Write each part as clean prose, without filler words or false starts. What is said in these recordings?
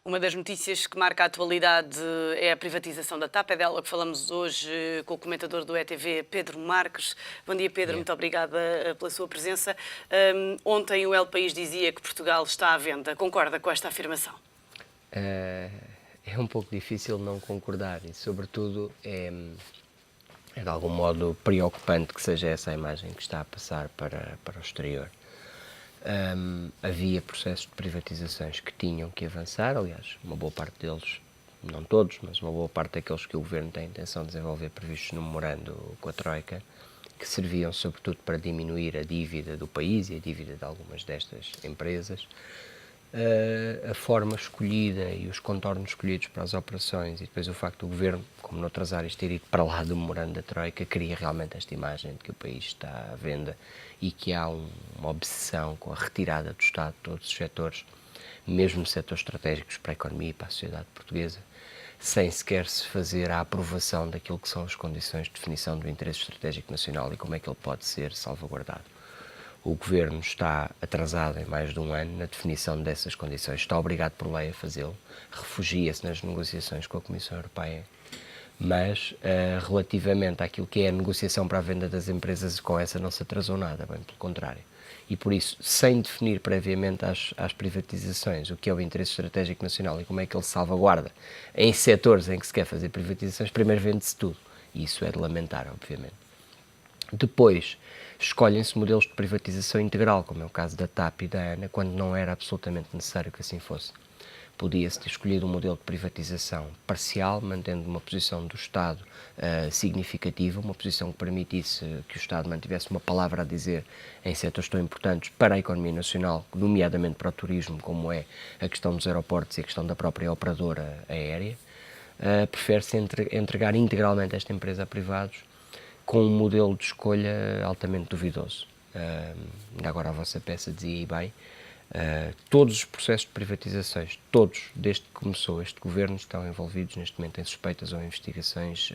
Uma das notícias que marca a atualidade é a privatização da TAP. É dela que falamos hoje com o comentador do ETV, Pedro Marques. Bom dia, Pedro. Muito obrigada pela sua presença. Ontem o El País dizia que Portugal está à venda. Concorda com esta afirmação? É um pouco difícil não concordar e, sobretudo, é de algum modo preocupante que seja essa a imagem que está a passar para o exterior. Havia processos de privatizações que tinham que avançar, aliás, uma boa parte deles, não todos, mas uma boa parte daqueles que o Governo tem a intenção de desenvolver previstos no memorando com a Troika, que serviam sobretudo para diminuir a dívida do país e a dívida de algumas destas empresas. A forma escolhida e os contornos escolhidos para as operações e depois o facto do Governo, como noutras áreas, ter ido para lá do memorando da Troika, cria realmente esta imagem de que o país está à venda e que há uma obsessão com a retirada do Estado de todos os setores, mesmo setores estratégicos para a economia e para a sociedade portuguesa, sem sequer se fazer a aprovação daquilo que são as condições de definição do interesse estratégico nacional e como é que ele pode ser salvaguardado. O Governo está atrasado em mais de um ano na definição dessas condições, está obrigado por lei a fazê-lo, refugia-se nas negociações com a Comissão Europeia, mas relativamente àquilo que é a negociação para a venda das empresas, com essa não se atrasou nada, bem pelo contrário. E por isso, sem definir previamente às privatizações o que é o interesse estratégico nacional e como é que ele se salvaguarda em setores em que se quer fazer privatizações, primeiro vende-se tudo. E isso é de lamentar, obviamente. Depois, escolhem-se modelos de privatização integral, como é o caso da TAP e da ANA, quando não era absolutamente necessário que assim fosse. Podia-se ter escolhido um modelo de privatização parcial, mantendo uma posição do Estado significativa, uma posição que permitisse que o Estado mantivesse uma palavra a dizer em setores tão importantes para a economia nacional, nomeadamente para o turismo, como é a questão dos aeroportos e a questão da própria operadora aérea. Prefere-se entregar integralmente esta empresa a privados, com um modelo de escolha altamente duvidoso. Ainda agora a vossa peça dizia bem, todos os processos de privatizações, todos, desde que começou este Governo, estão envolvidos neste momento em suspeitas ou investigações,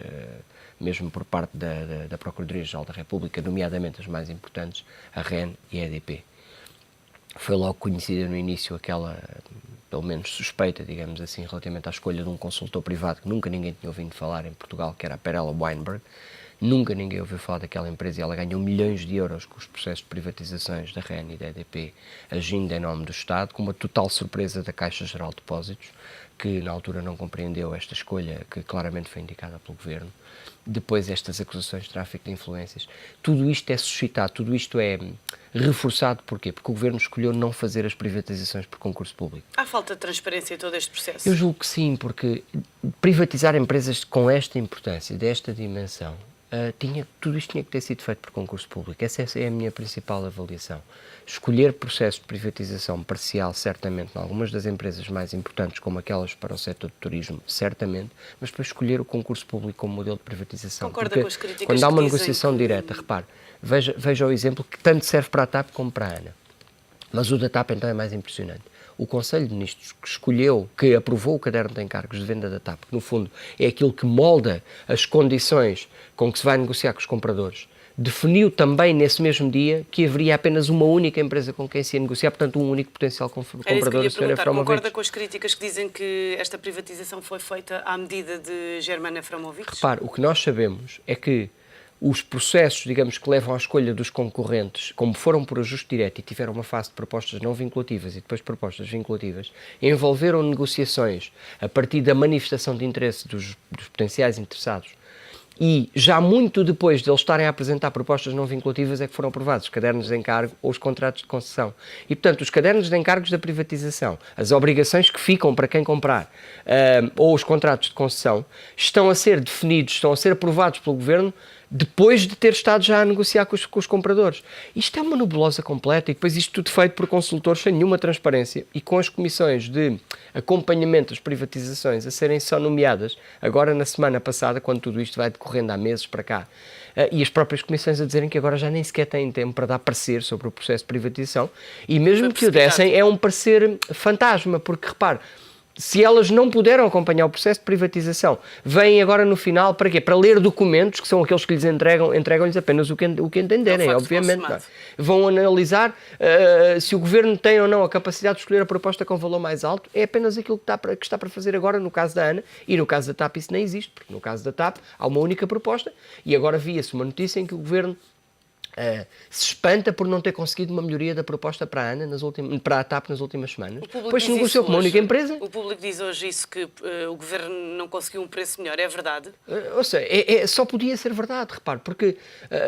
mesmo por parte da Procuradoria-Geral da República, nomeadamente as mais importantes, a REN e a EDP. Foi logo conhecida no início aquela, pelo menos suspeita, digamos assim, relativamente à escolha de um consultor privado que nunca ninguém tinha ouvido falar em Portugal, que era a Perella Weinberg. Nunca ninguém ouviu falar daquela empresa e ela ganhou milhões de euros com os processos de privatizações da REN e da EDP, agindo em nome do Estado, com uma total surpresa da Caixa Geral de Depósitos, que na altura não compreendeu esta escolha que claramente foi indicada pelo Governo. Depois estas acusações de tráfico de influências. Tudo isto é suscitado, tudo isto é reforçado. Porquê? Porque o Governo escolheu não fazer as privatizações por concurso público. Há falta de transparência em todo este processo? Eu julgo que sim, porque privatizar empresas com esta importância, desta dimensão, tudo isto tinha que ter sido feito por concurso público. Essa é a minha principal avaliação. Escolher processos de privatização parcial, certamente, em algumas das empresas mais importantes, como aquelas para o setor do turismo, certamente, mas depois escolher o concurso público como modelo de privatização. Concorda com as críticas quando há uma que negociação dizem que... direta, repare, veja o exemplo que tanto serve para a TAP como para a ANA. Mas o da TAP então é mais impressionante. O Conselho de Ministros que aprovou o caderno de encargos de venda da TAP, que no fundo é aquilo que molda as condições com que se vai negociar com os compradores, definiu também nesse mesmo dia que haveria apenas uma única empresa com quem se ia negociar, portanto um único potencial comprador, a senhora Abramovich. Concorda com as críticas que dizem que esta privatização foi feita à medida de Germana Abramovich? Repare, o que nós sabemos é que os processos, digamos, que levam à escolha dos concorrentes, como foram por ajuste direto e tiveram uma fase de propostas não vinculativas e depois propostas vinculativas, envolveram negociações a partir da manifestação de interesse dos potenciais interessados e já muito depois de eles estarem a apresentar propostas não vinculativas é que foram aprovados os cadernos de encargo ou os contratos de concessão. E, portanto, os cadernos de encargos da privatização, as obrigações que ficam para quem comprar ou os contratos de concessão, estão a ser definidos, estão a ser aprovados pelo Governo depois de ter estado já a negociar com os compradores. Isto é uma nebulosa completa e depois isto tudo feito por consultores sem nenhuma transparência e com as comissões de acompanhamento das privatizações a serem só nomeadas agora na semana passada, quando tudo isto vai decorrendo há meses para cá, e as próprias comissões a dizerem que agora já nem sequer têm tempo para dar parecer sobre o processo de privatização e mesmo que o dessem é um parecer fantasma, porque repare, se elas não puderam acompanhar o processo de privatização, vêm agora no final para quê? Para ler documentos, que são aqueles que lhes entregam-lhes apenas o que entenderem, obviamente. Não é? Vão analisar se o governo tem ou não a capacidade de escolher a proposta com valor mais alto, é apenas aquilo que está para fazer agora no caso da ANA, e no caso da TAP isso nem existe, porque no caso da TAP há uma única proposta, e agora via-se uma notícia em que o governo se espanta por não ter conseguido uma melhoria da proposta para a ANA para a TAP nas últimas semanas. Depois se negociou com uma única empresa. O público diz hoje isso, que o governo não conseguiu um preço melhor, é verdade? Ou seja, só podia ser verdade, repare, porque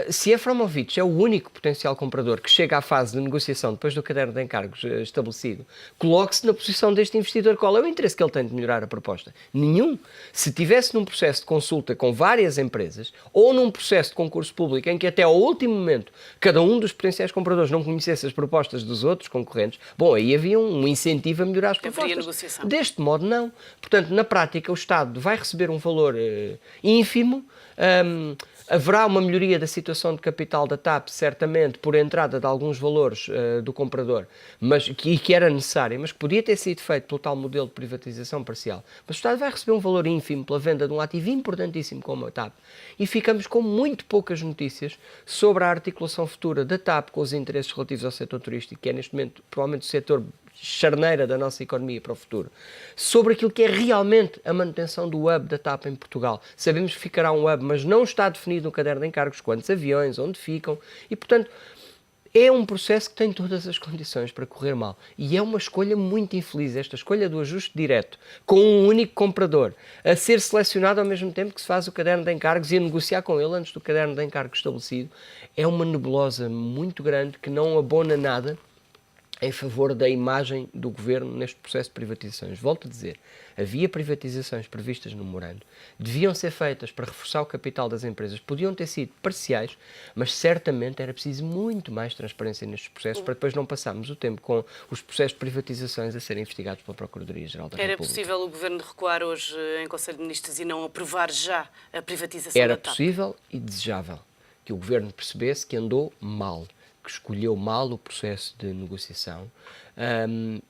se a Abramovich é o único potencial comprador que chega à fase de negociação depois do caderno de encargos estabelecido, coloque-se na posição deste investidor. Qual é o interesse que ele tem de melhorar a proposta? Nenhum. Se tivesse num processo de consulta com várias empresas ou num processo de concurso público em que até ao último momento cada um dos potenciais compradores não conhecesse as propostas dos outros concorrentes, bom, aí havia um incentivo a melhorar as propostas. Negociação. Deste modo, não. Portanto, na prática, o Estado vai receber um valor ínfimo, haverá uma melhoria da situação de capital da TAP, certamente, por entrada de alguns valores do comprador, mas que era necessária, mas que podia ter sido feito pelo tal modelo de privatização parcial. Mas o Estado vai receber um valor ínfimo pela venda de um ativo importantíssimo como a TAP. E ficamos com muito poucas notícias sobre a articulação futura da TAP com os interesses relativos ao setor turístico, que é neste momento provavelmente o setor charneira da nossa economia para o futuro, sobre aquilo que é realmente a manutenção do hub da TAP em Portugal. Sabemos que ficará um hub, mas não está definido no caderno de encargos quantos aviões, onde ficam, e portanto é um processo que tem todas as condições para correr mal. E é uma escolha muito infeliz, esta escolha do ajuste direto, com um único comprador, a ser selecionado ao mesmo tempo que se faz o caderno de encargos e a negociar com ele antes do caderno de encargos estabelecido. É uma nebulosa muito grande que não abona nada em favor da imagem do governo neste processo de privatizações. Volto a dizer, havia privatizações previstas no memorando, deviam ser feitas para reforçar o capital das empresas, podiam ter sido parciais, mas certamente era preciso muito mais transparência nestes processos para depois não passarmos o tempo com os processos de privatizações a serem investigados pela Procuradoria-Geral da República. Era possível o governo recuar hoje em Conselho de Ministros e não aprovar já a privatização da TAP? Era possível e desejável que o governo percebesse que andou mal, que escolheu mal o processo de negociação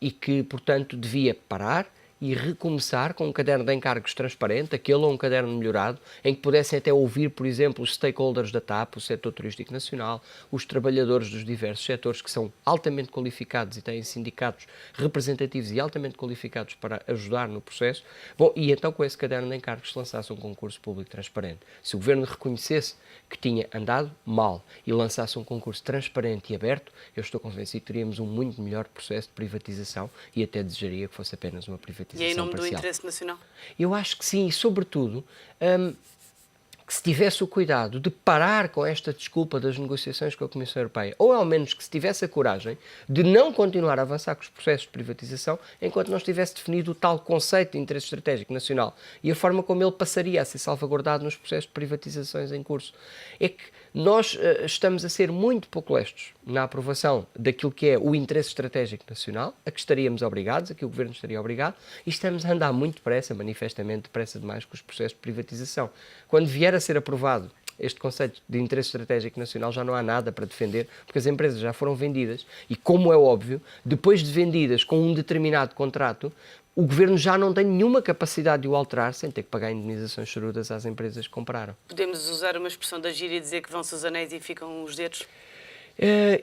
e que, portanto, devia parar e recomeçar com um caderno de encargos transparente, aquele ou um caderno melhorado, em que pudessem até ouvir, por exemplo, os stakeholders da TAP, o setor turístico nacional, os trabalhadores dos diversos setores que são altamente qualificados e têm sindicatos representativos e altamente qualificados para ajudar no processo. Bom, e então com esse caderno de encargos se lançasse um concurso público transparente. Se o governo reconhecesse que tinha andado mal e lançasse um concurso transparente e aberto, eu estou convencido que teríamos um muito melhor processo de privatização e até desejaria que fosse apenas uma privatização parcial. E em nome parcial. do interesse nacional? Eu acho que sim, e sobretudo que se tivesse o cuidado de parar com esta desculpa das negociações com a Comissão Europeia, ou ao menos que se tivesse a coragem de não continuar a avançar com os processos de privatização enquanto não estivesse definido o tal conceito de interesse estratégico nacional e a forma como ele passaria a ser salvaguardado nos processos de privatizações em curso. É que nós estamos a ser muito pouco lestos na aprovação daquilo que é o interesse estratégico nacional, a que estaríamos obrigados, a que o Governo estaria obrigado, e estamos a andar muito depressa, manifestamente depressa demais, com os processos de privatização. Quando vier a ser aprovado este conceito de interesse estratégico nacional, já não há nada para defender, porque as empresas já foram vendidas e, como é óbvio, depois de vendidas com um determinado contrato, o Governo já não tem nenhuma capacidade de o alterar sem ter que pagar indemnizações chorudas às empresas que compraram. Podemos usar uma expressão da gíria e dizer que vão-se os anéis e ficam os dedos?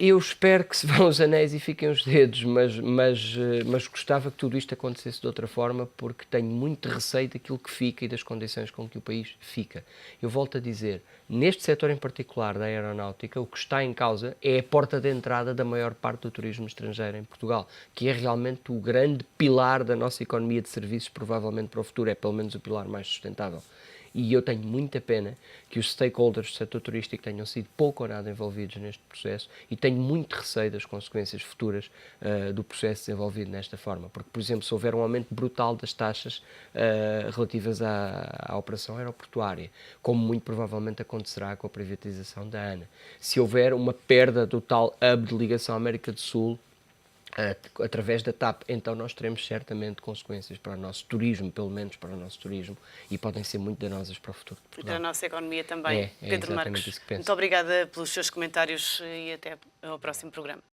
Eu espero que se vão os anéis e fiquem os dedos, mas gostava que tudo isto acontecesse de outra forma, porque tenho muito receio daquilo que fica e das condições com que o país fica. Eu volto a dizer, neste setor em particular da aeronáutica, o que está em causa é a porta de entrada da maior parte do turismo estrangeiro em Portugal, que é realmente o grande pilar da nossa economia de serviços, provavelmente para o futuro, é pelo menos o pilar mais sustentável. E eu tenho muita pena que os stakeholders do setor turístico tenham sido pouco ou nada envolvidos neste processo e tenho muito receio das consequências futuras do processo desenvolvido nesta forma. Porque, por exemplo, se houver um aumento brutal das taxas relativas à operação aeroportuária, como muito provavelmente acontecerá com a privatização da ANA, se houver uma perda do tal hub de ligação à América do Sul, através da TAP, então nós teremos certamente consequências para o nosso turismo, pelo menos para o nosso turismo, e podem ser muito danosas para o futuro de Portugal. E para a nossa economia também. É Pedro Marques, isso que penso. muito obrigada pelos seus comentários e até ao próximo programa.